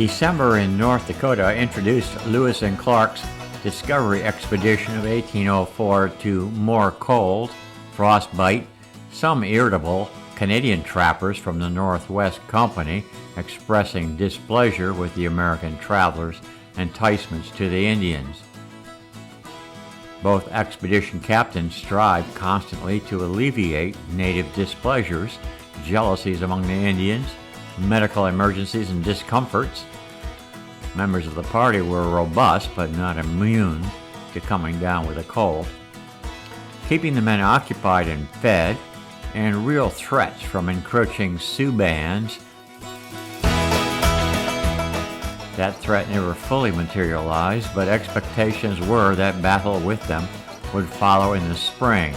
December in North Dakota introduced Lewis and Clark's discovery expedition of 1804 to more cold, frostbite, some irritable Canadian trappers from the Northwest Company expressing displeasure with the American travelers' enticements to the Indians. Both expedition captains strived constantly to alleviate native displeasures, jealousies among the Indians, medical emergencies and discomforts. Members of the party were robust but not immune to coming down with a cold. Keeping the men occupied and fed, and real threats from encroaching Sioux bands. That threat never fully materialized, but expectations were that battle with them would follow in the spring.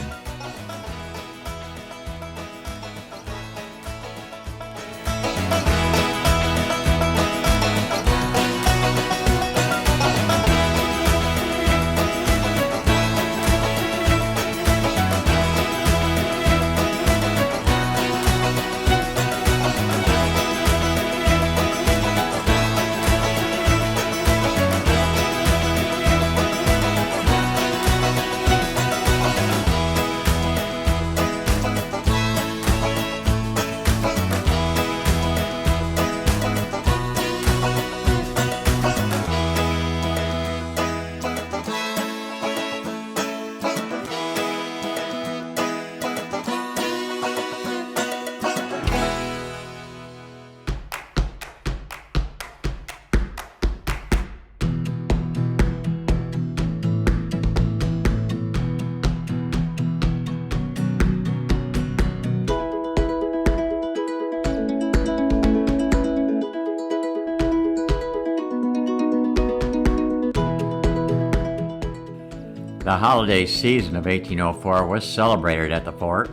The holiday season of 1804 was celebrated at the fort.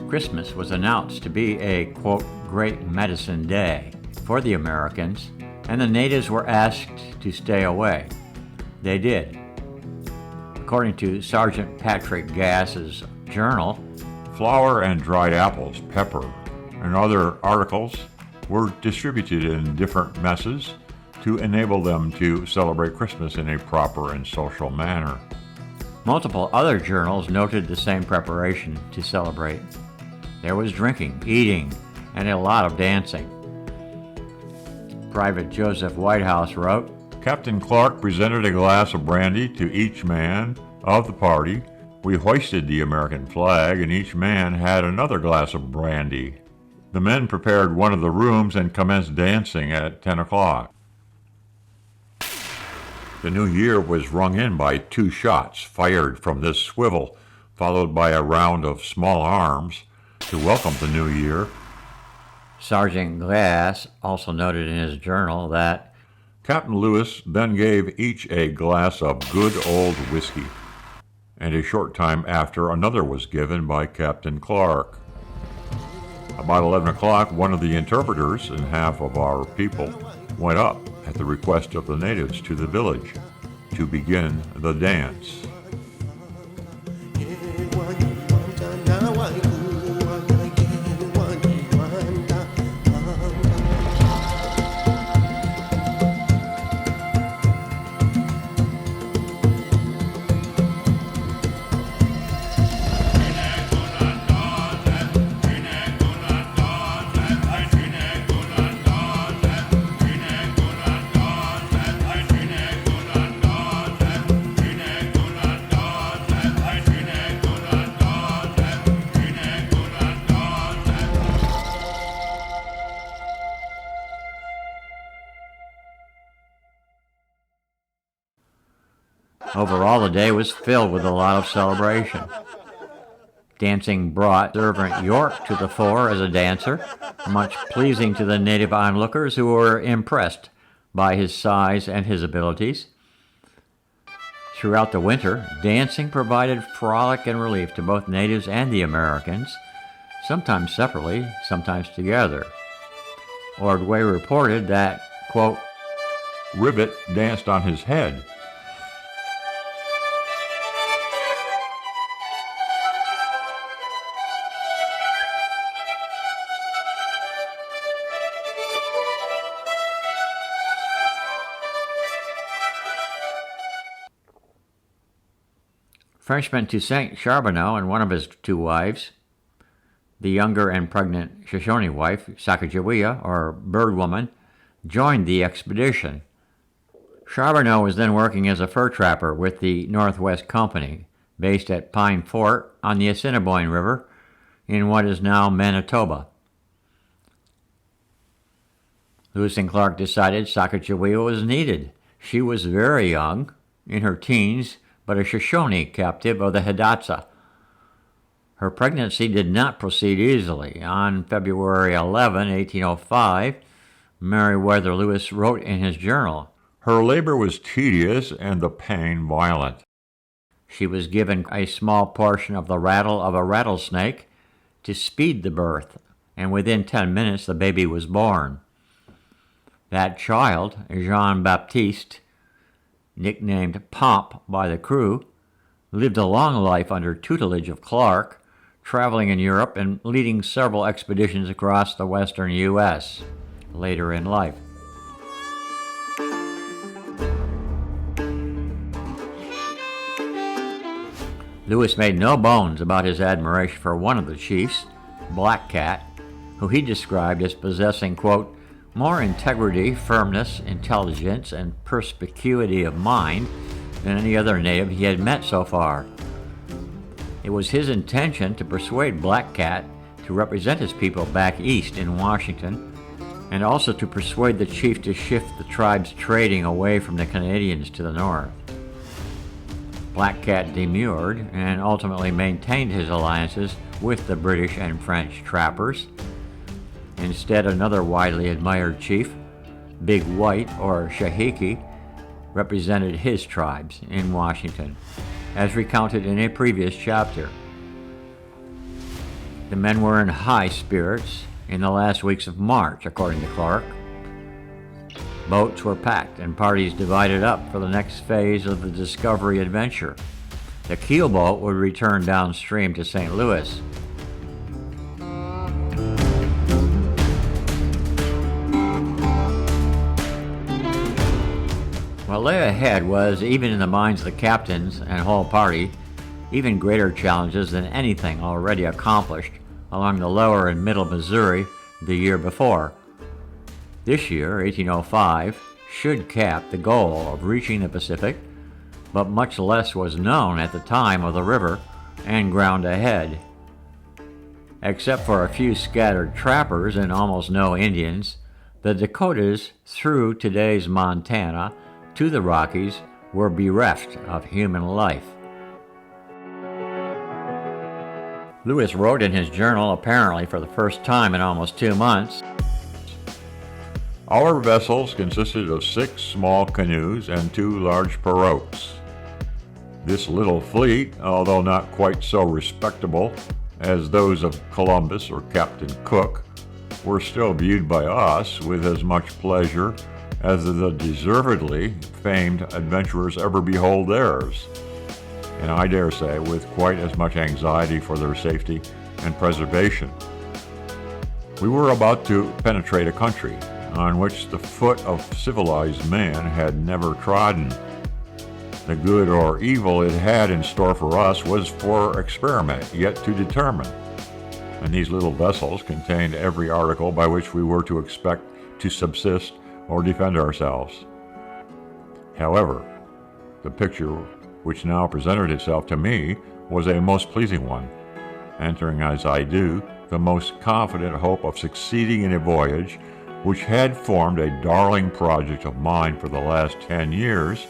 Christmas was announced to be a, quote, great medicine day for the Americans, and the natives were asked to stay away. They did. According to Sergeant Patrick Gass's journal, flour and dried apples, pepper, and other articles were distributed in different messes to enable them to celebrate Christmas in a proper and social manner. Multiple other journals noted the same preparation to celebrate. There was drinking, eating, and a lot of dancing. Private Joseph Whitehouse wrote, Captain Clark presented a glass of brandy to each man of the party. We hoisted the American flag, and each man had another glass of brandy. The men prepared one of the rooms and commenced dancing at 10 o'clock. The new year was rung in by 2 shots fired from this swivel, followed by a round of small arms to welcome the new year. Sergeant Glass also noted in his journal that Captain Lewis then gave each a glass of good old whiskey, and a short time after another was given by Captain Clark. About 11 o'clock, one of the interpreters and half of our people went up at the request of the natives to the village to begin the dance. overall the day was filled with a lot of celebration. Dancing brought Sergeant York to the fore as a dancer, much pleasing to the native onlookers who were impressed by his size and his abilities. Throughout the winter, dancing provided frolic and relief to both natives and the Americans, sometimes separately, sometimes together. Ordway reported that, quote, Rivet danced on his head. Frenchman Toussaint Charbonneau and one of his two wives, the younger and pregnant Shoshone wife, Sacagawea, or Bird Woman, joined the expedition. Charbonneau was then working as a fur trapper with the Northwest Company, based at Pine Fort on the Assiniboine River in what is now Manitoba. Lewis and Clark decided Sacagawea was needed. She was very young, in her teens, but a Shoshone captive of the Hidatsa. Her pregnancy did not proceed easily. On February 11, 1805, Meriwether Lewis wrote in his journal, "Her labor was tedious and the pain violent." She was given a small portion of the rattle of a rattlesnake to speed the birth, and within 10 minutes the baby was born. That child, Jean-Baptiste, nicknamed Pomp by the crew, lived a long life under tutelage of Clark, traveling in Europe and leading several expeditions across the western U.S. later in life. Lewis made no bones about his admiration for one of the chiefs, Black Cat, who he described as possessing, quote, more integrity, firmness, intelligence, and perspicuity of mind than any other native he had met so far. It was his intention to persuade Black Cat to represent his people back east in Washington, and also to persuade the chief to shift the tribe's trading away from the Canadians to the north. Black Cat demurred and ultimately maintained his alliances with the British and French trappers. Instead, another widely admired chief, Big White or Shahiki, represented his tribes in Washington, as recounted in a previous chapter. The men were in high spirits in the last weeks of March, according to Clark. Boats were packed and parties divided up for the next phase of the Discovery adventure. The keelboat would return downstream to St. Louis. What lay ahead was, even in the minds of the captains and whole party, even greater challenges than anything already accomplished along the lower and middle Missouri the year before. This year, 1805, should cap the goal of reaching the Pacific, but much less was known at the time of the river and ground ahead. Except for a few scattered trappers and almost no Indians, the Dakotas, through today's Montana to the Rockies, were bereft of human life. Lewis wrote in his journal, apparently for the first time in almost 2 months, "Our vessels consisted of 6 small canoes and 2 large pirogues. This little fleet, although not quite so respectable as those of Columbus or Captain Cook, were still viewed by us with as much pleasure as the deservedly famed adventurers ever behold theirs, and I dare say with quite as much anxiety for their safety and preservation. We were about to penetrate a country on which the foot of civilized man had never trodden. The good or evil it had in store for us was for experiment yet to determine, and these little vessels contained every article by which we were to expect to subsist or defend ourselves. However, the picture which now presented itself to me was a most pleasing one, entering as I do the most confident hope of succeeding in a voyage which had formed a darling project of mine for the last 10 years.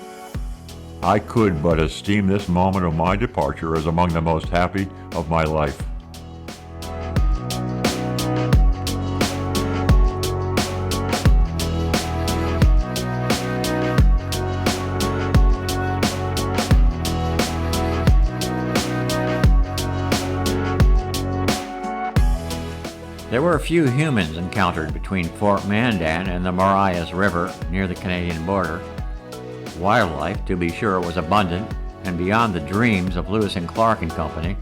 I could but esteem this moment of my departure as among the most happy of my life." There were a few humans encountered between Fort Mandan and the Marias River near the Canadian border. Wildlife, to be sure, was abundant and beyond the dreams of Lewis and Clark and Company.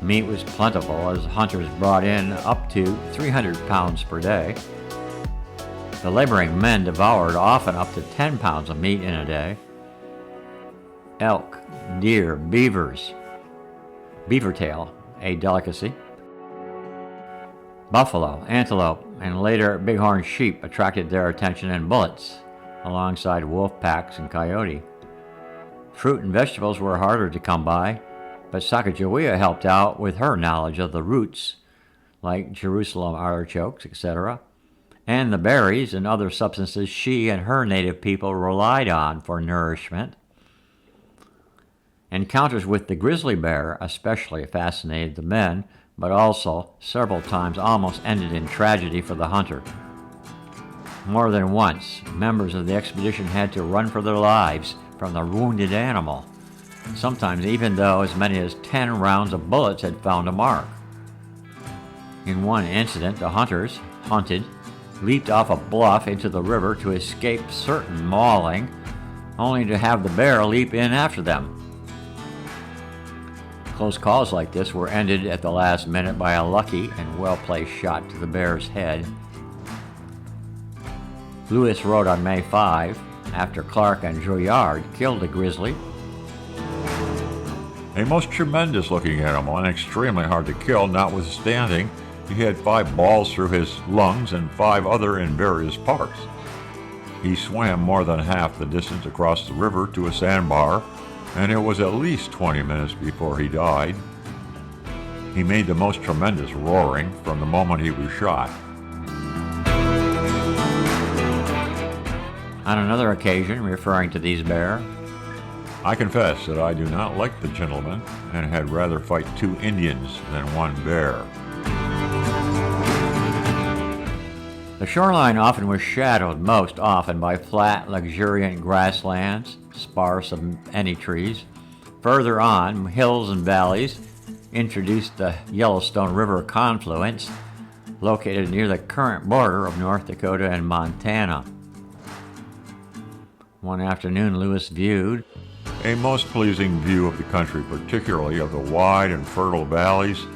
Meat was plentiful as hunters brought in up to 300 pounds per day. The laboring men devoured often up to 10 pounds of meat in a day. elk, deer, beavers, beaver tail, a delicacy, buffalo, antelope, and later bighorn sheep attracted their attention, and bullets, alongside wolf packs and coyote. Fruit and vegetables were harder to come by, but Sacagawea helped out with her knowledge of the roots, like Jerusalem artichokes, etc., and the berries and other substances she and her native people relied on for nourishment. Encounters with the grizzly bear especially fascinated the men, but also several times almost ended in tragedy for the hunter. More than once, members of the expedition had to run for their lives from the wounded animal, sometimes even though as many as 10 rounds of bullets had found a mark. In one incident, the hunters, hunted, leaped off a bluff into the river to escape certain mauling, only to have the bear leap in after them. Close calls like this were ended at the last minute by a lucky and well-placed shot to the bear's head. Lewis wrote on May 5, after Clark and Jouillard killed the grizzly, A most tremendous looking animal and extremely hard to kill, notwithstanding he had 5 balls through his lungs and 5 other in various parts. He swam more than half the distance across the river to a sandbar, and it was at least 20 minutes before he died. He made the most tremendous roaring from the moment he was shot. On another occasion, referring to these bear, I confess that I do not like the gentleman and had rather fight 2 Indians than 1 bear. the shoreline often was shadowed most often by flat, luxuriant grasslands, sparse of any trees. Further on, hills and valleys introduced the Yellowstone River confluence, located near the current border of North Dakota and Montana. One afternoon, Lewis viewed A most pleasing view of the country, particularly of the wide and fertile valleys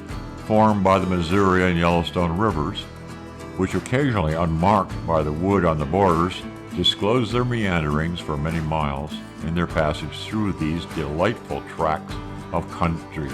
formed by the Missouri and Yellowstone rivers, which occasionally, unmarked by the wood on the borders, disclose their meanderings for many miles in their passage through these delightful tracts of country